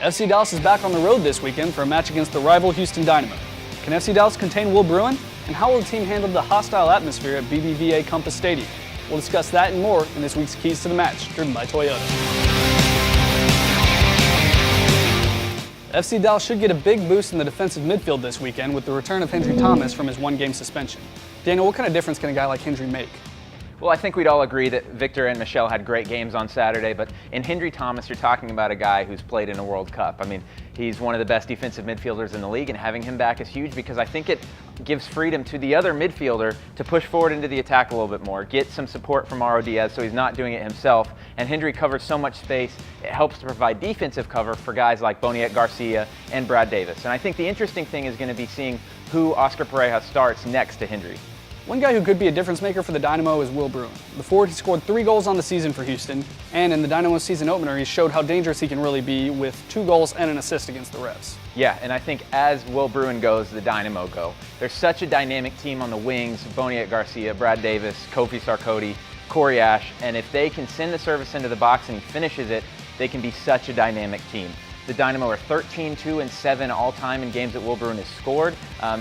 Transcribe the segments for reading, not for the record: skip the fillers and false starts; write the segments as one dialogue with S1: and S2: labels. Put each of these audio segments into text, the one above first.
S1: FC Dallas is back on the road this weekend for a match against the rival Houston Dynamo. Can FC Dallas contain Will Bruin? And how will the team handle the hostile atmosphere at BBVA Compass Stadium? We'll discuss that and more in this week's Keys to the Match, driven by Toyota. FC Dallas should get a big boost in the defensive midfield this weekend with the return of Hendry Thomas from his one-game suspension. Daniel, what kind of difference can a guy like Hendry make?
S2: Well, I think we'd all agree that Victor and Michelle had great games on Saturday, but in Hendry Thomas, you're talking about a guy who's played in a World Cup. I mean, he's one of the best defensive midfielders in the league, and having him back is huge because I think it gives freedom to the other midfielder to push forward into the attack a little bit more, get some support from Mauro Diaz so he's not doing it himself, and Hendry covers so much space, it helps to provide defensive cover for guys like Boniek Garcia and Brad Davis. And I think the interesting thing is going to be seeing who Oscar Pareja starts next to Hendry.
S1: One guy who could be a difference maker for the Dynamo is Will Bruin. The forward scored 3 goals on the season for Houston, and in the Dynamo's season opener, he showed how dangerous he can really be with 2 goals and an assist against the Revs.
S2: Yeah, and I think as Will Bruin goes, the Dynamo go. There's such a dynamic team on the wings, Boniek Garcia, Brad Davis, Kofi Sarkodie, Corey Ash, and if they can send the service into the box and he finishes it, they can be such a dynamic team. The Dynamo are 13-2-7 all-time in games that Will Bruin has scored,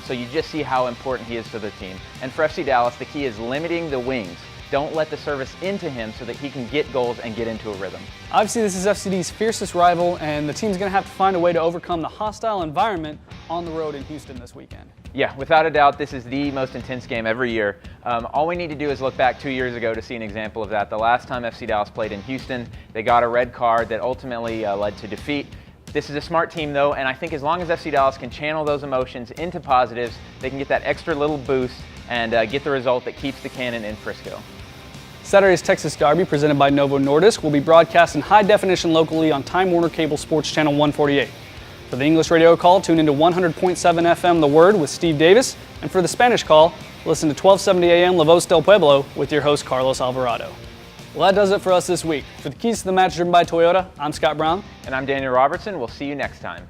S2: so you just see how important he is to the team. And for FC Dallas, the key is limiting the wings. Don't let the service into him so that he can get goals and get into a rhythm.
S1: Obviously, this is FCD's fiercest rival, and the team's going to have to find a way to overcome the hostile environment on the road in Houston this weekend.
S2: Yeah, without a doubt, this is the most intense game every year. All we need to do is look back 2 years ago to see an example of that. The last time FC Dallas played in Houston, they got a red card that ultimately led to defeat. This is a smart team though, and I think as long as FC Dallas can channel those emotions into positives, they can get that extra little boost and get the result that keeps the cannon in Frisco.
S1: Saturday's Texas Derby, presented by Novo Nordisk, will be broadcast in high definition locally on Time Warner Cable Sports Channel 148. For the English radio call, tune into 100.7 FM The Word with Steve Davis, and for the Spanish call, listen to 1270 AM La Voz del Pueblo with your host Carlos Alvarado. Well, that does it for us this week. For the Keys to the Match driven by Toyota, I'm Scott Brown.
S2: And I'm Daniel Robertson. We'll see you next time.